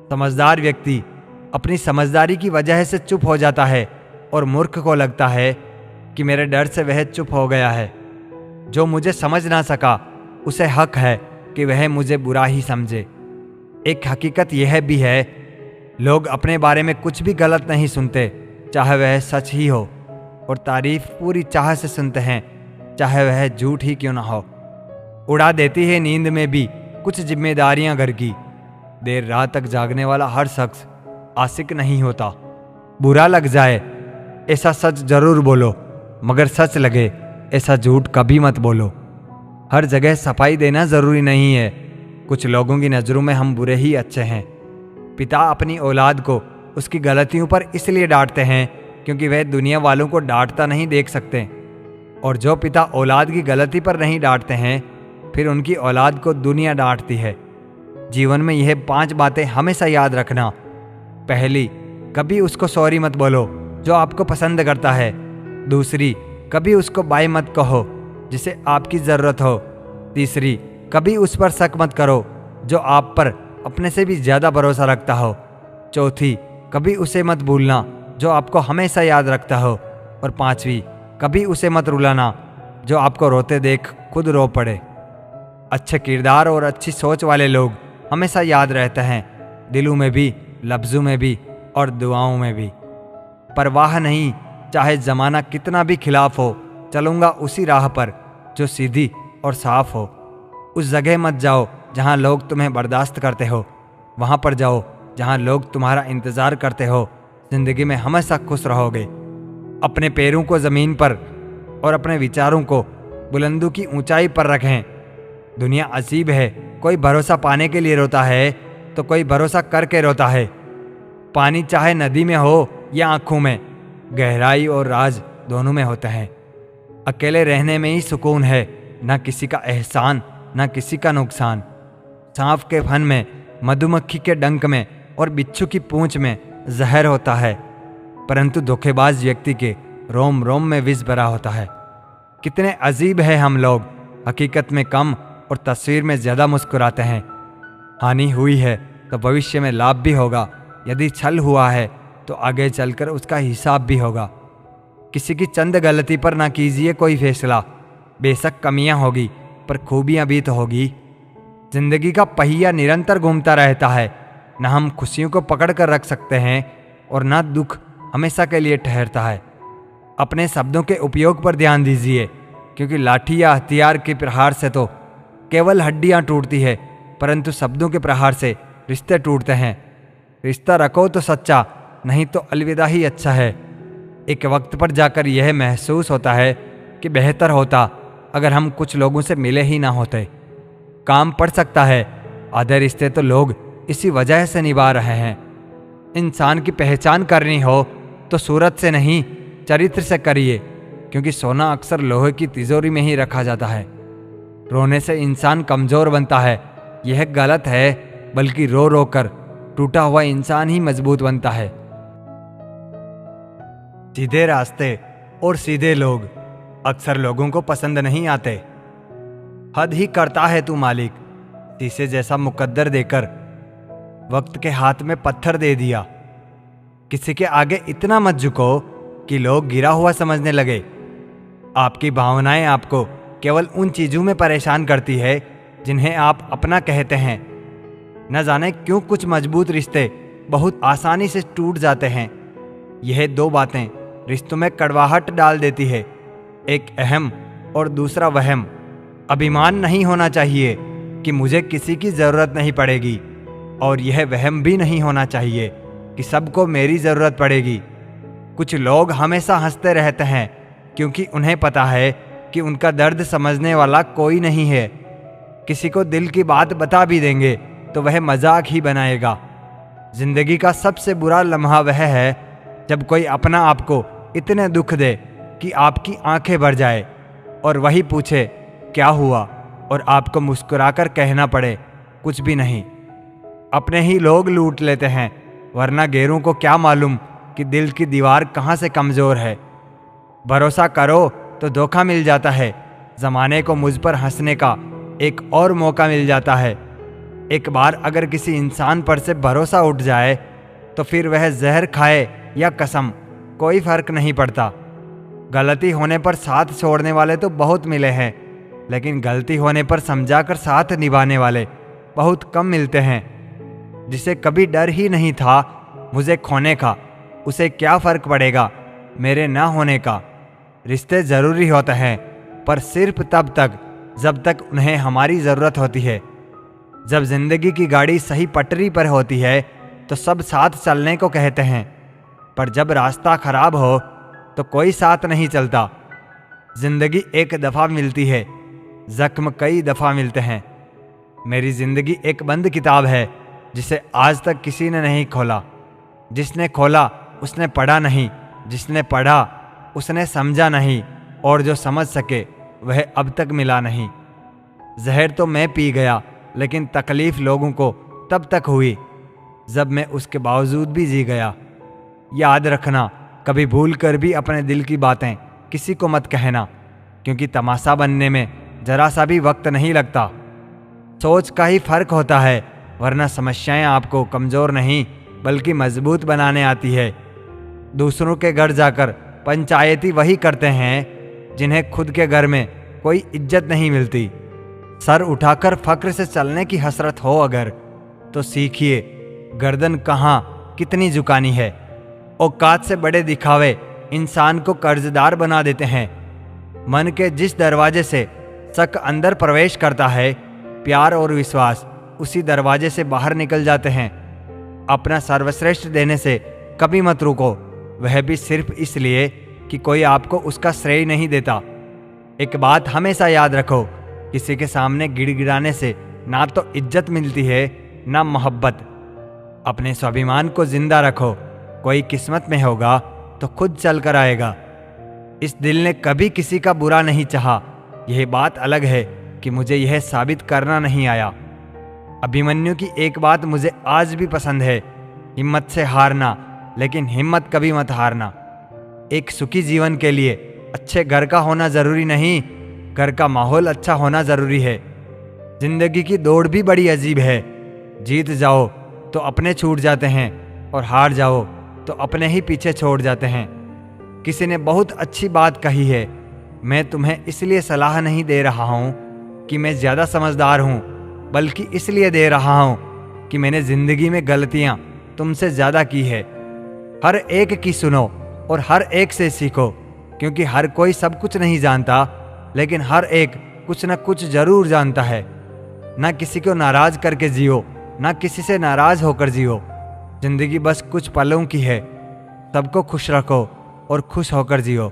समझदार व्यक्ति अपनी समझदारी की वजह से चुप हो जाता है और मूर्ख को लगता है कि मेरे डर से वह चुप हो गया है। जो मुझे समझ ना सका उसे हक है कि वह मुझे बुरा ही समझे। एक हकीकत यह भी है, लोग अपने बारे में कुछ भी गलत नहीं सुनते, चाहे वह सच ही हो, और तारीफ पूरी चाह से सुनते हैं, चाहे वह झूठ ही क्यों ना हो। उड़ा देती है नींद में भी कुछ जिम्मेदारियां घर की। देर रात तक जागने वाला हर शख्स आशिक नहीं होता। बुरा लग जाए ऐसा सच जरूर बोलो, मगर सच लगे ऐसा झूठ कभी मत बोलो। हर जगह सफाई देना जरूरी नहीं है। कुछ लोगों की नज़रों में हम बुरे ही अच्छे हैं। पिता अपनी औलाद को उसकी गलतियों पर इसलिए डांटते हैं क्योंकि वह दुनिया वालों को डांटता नहीं देख सकते, और जो पिता औलाद की गलती पर नहीं डांटते हैं फिर उनकी औलाद को दुनिया डांटती है। जीवन में यह 5 बातें हमेशा याद रखना। पहली, कभी उसको सॉरी मत बोलो जो आपको पसंद करता है। दूसरी, कभी उसको बाय मत कहो जिसे आपकी ज़रूरत हो। तीसरी, कभी उस पर शक मत करो जो आप पर अपने से भी ज़्यादा भरोसा रखता हो। चौथी, कभी उसे मत भूलना जो आपको हमेशा याद रखता हो। और पांचवी, कभी उसे मत रुलाना जो आपको रोते देख खुद रो पड़े। अच्छे किरदार और अच्छी सोच वाले लोग हमेशा याद रहते हैं, दिलों में भी, लफ्ज़ों में भी और दुआओं में भी। परवाह नहीं, चाहे ज़माना कितना भी खिलाफ हो, चलूँगा उसी राह पर जो सीधी और साफ हो। उस जगह मत जाओ जहाँ लोग तुम्हें बर्दाश्त करते हो, वहाँ पर जाओ जहाँ लोग तुम्हारा इंतज़ार करते हो। ज़िंदगी में हमेशा खुश रहोगे। अपने पैरों को ज़मीन पर और अपने विचारों को बुलंदों की ऊंचाई पर रखें। दुनिया अजीब है, कोई भरोसा पाने के लिए रोता है तो कोई भरोसा करके रोता है। पानी चाहे नदी में हो या आँखों में, गहराई और राज दोनों में होता है। अकेले रहने में ही सुकून है, ना किसी का एहसान ना किसी का नुकसान। सांप के फन में, मधुमक्खी के डंक में और बिच्छू की पूंछ में जहर होता है, परंतु धोखेबाज व्यक्ति के रोम रोम में विष भरा होता है। कितने अजीब है हम लोग, हकीकत में कम और तस्वीर में ज़्यादा मुस्कुराते हैं। हानि हुई है तो भविष्य में लाभ भी होगा, यदि छल हुआ है तो आगे चलकर उसका हिसाब भी होगा। किसी की चंद गलती पर ना कीजिए कोई फैसला। बेशक कमियां होगी पर खूबियां भी तो होगी। जिंदगी का पहिया निरंतर घूमता रहता है, ना हम खुशियों को पकड़ कर रख सकते हैं और ना दुख हमेशा के लिए ठहरता है। अपने शब्दों के उपयोग पर ध्यान दीजिए, क्योंकि लाठी या हथियार के प्रहार से तो केवल हड्डियां टूटती है, परंतु शब्दों के प्रहार से रिश्ते टूटते हैं। रिश्ता रखो तो सच्चा, नहीं तो अलविदा ही अच्छा है। एक वक्त पर जाकर यह महसूस होता है कि बेहतर होता अगर हम कुछ लोगों से मिले ही ना होते। काम पड़ सकता है, आधे रिश्ते तो लोग इसी वजह से निभा रहे हैं। इंसान की पहचान करनी हो तो सूरत से नहीं, चरित्र से करिए, क्योंकि सोना अक्सर लोहे की तिजोरी में ही रखा जाता है। रोने से इंसान कमज़ोर बनता है, यह गलत है, बल्कि रो रो कर टूटा हुआ इंसान ही मजबूत बनता है। सीधे रास्ते और सीधे लोग अक्सर लोगों को पसंद नहीं आते। हद ही करता है तू मालिक, शीशे जैसा मुकद्दर देकर वक्त के हाथ में पत्थर दे दिया। किसी के आगे इतना मत झुको कि लोग गिरा हुआ समझने लगे। आपकी भावनाएं आपको केवल उन चीज़ों में परेशान करती है जिन्हें आप अपना कहते हैं। न जाने क्यों कुछ मजबूत रिश्ते बहुत आसानी से टूट जाते हैं। यह 2 बातें रिश्तों में कड़वाहट डाल देती है, एक अहम और दूसरा वहम। अभिमान नहीं होना चाहिए कि मुझे किसी की ज़रूरत नहीं पड़ेगी, और यह वहम भी नहीं होना चाहिए कि सबको मेरी ज़रूरत पड़ेगी। कुछ लोग हमेशा हंसते रहते हैं क्योंकि उन्हें पता है कि उनका दर्द समझने वाला कोई नहीं है। किसी को दिल की बात बता भी देंगे तो वह मजाक ही बनाएगा। जिंदगी का सबसे बुरा लम्हा वह है जब कोई अपना आपको इतने दुख दे कि आपकी आंखें भर जाए और वही पूछे क्या हुआ, और आपको मुस्कुराकर कहना पड़े कुछ भी नहीं। अपने ही लोग लूट लेते हैं, वरना गैरों को क्या मालूम कि दिल की दीवार कहाँ से कमज़ोर है। भरोसा करो तो धोखा मिल जाता है, ज़माने को मुझ पर हंसने का एक और मौका मिल जाता है। एक बार अगर किसी इंसान पर से भरोसा उठ जाए तो फिर वह जहर खाए या कसम, कोई फर्क नहीं पड़ता। गलती होने पर साथ छोड़ने वाले तो बहुत मिले हैं, लेकिन गलती होने पर समझाकर साथ निभाने वाले बहुत कम मिलते हैं। जिसे कभी डर ही नहीं था मुझे खोने का, उसे क्या फर्क पड़ेगा मेरे ना होने का। रिश्ते ज़रूरी होते हैं, पर सिर्फ तब तक जब तक उन्हें हमारी ज़रूरत होती है। जब जिंदगी की गाड़ी सही पटरी पर होती है तो सब साथ चलने को कहते हैं, पर जब रास्ता खराब हो तो कोई साथ नहीं चलता। जिंदगी एक दफ़ा मिलती है, जख्म कई दफ़ा मिलते हैं। मेरी जिंदगी एक बंद किताब है जिसे आज तक किसी ने नहीं खोला। जिसने खोला उसने पढ़ा नहीं, जिसने पढ़ा उसने समझा नहीं, और जो समझ सके वह अब तक मिला नहीं। जहर तो मैं पी गया, लेकिन तकलीफ लोगों को तब तक हुई जब मैं उसके बावजूद भी जी गया। याद रखना, कभी भूल कर भी अपने दिल की बातें किसी को मत कहना, क्योंकि तमाशा बनने में जरा सा भी वक्त नहीं लगता। सोच का ही फर्क होता है, वरना समस्याएं आपको कमज़ोर नहीं बल्कि मजबूत बनाने आती है। दूसरों के घर जाकर पंचायती वही करते हैं जिन्हें खुद के घर में कोई इज्जत नहीं मिलती। सर उठाकर फक्र से चलने की हसरत हो अगर, तो सीखिए गर्दन कहाँ कितनी झुकानी है। औकात से बड़े दिखावे इंसान को कर्जदार बना देते हैं। मन के जिस दरवाजे से शक अंदर प्रवेश करता है, प्यार और विश्वास उसी दरवाजे से बाहर निकल जाते हैं। अपना सर्वश्रेष्ठ देने से कभी मत रुको, वह भी सिर्फ इसलिए कि कोई आपको उसका श्रेय नहीं देता। एक बात हमेशा याद रखो, किसी के सामने गिड़गिड़ाने से ना तो इज्जत मिलती है ना मोहब्बत। अपने स्वाभिमान को जिंदा रखो, कोई किस्मत में होगा तो खुद चल कर आएगा। इस दिल ने कभी किसी का बुरा नहीं चाहा, यह बात अलग है कि मुझे यह साबित करना नहीं आया। अभिमन्यु की एक बात मुझे आज भी पसंद है, हिम्मत से हारना, लेकिन हिम्मत कभी मत हारना। एक सुखी जीवन के लिए अच्छे घर का होना जरूरी नहीं, घर का माहौल अच्छा होना जरूरी है। जिंदगी की दौड़ भी बड़ी अजीब है, जीत जाओ तो अपने छूट जाते हैं और हार जाओ तो अपने ही पीछे छोड़ जाते हैं। किसी ने बहुत अच्छी बात कही है, मैं तुम्हें इसलिए सलाह नहीं दे रहा हूँ कि मैं ज़्यादा समझदार हूँ, बल्कि इसलिए दे रहा हूँ कि मैंने ज़िंदगी में गलतियाँ तुमसे ज़्यादा की है। हर एक की सुनो और हर एक से सीखो, क्योंकि हर कोई सब कुछ नहीं जानता, लेकिन हर एक कुछ न कुछ जरूर जानता है। ना किसी को नाराज करके जियो, ना किसी से नाराज होकर जियो। जिंदगी बस कुछ पलों की है, सबको खुश रखो और खुश होकर जियो।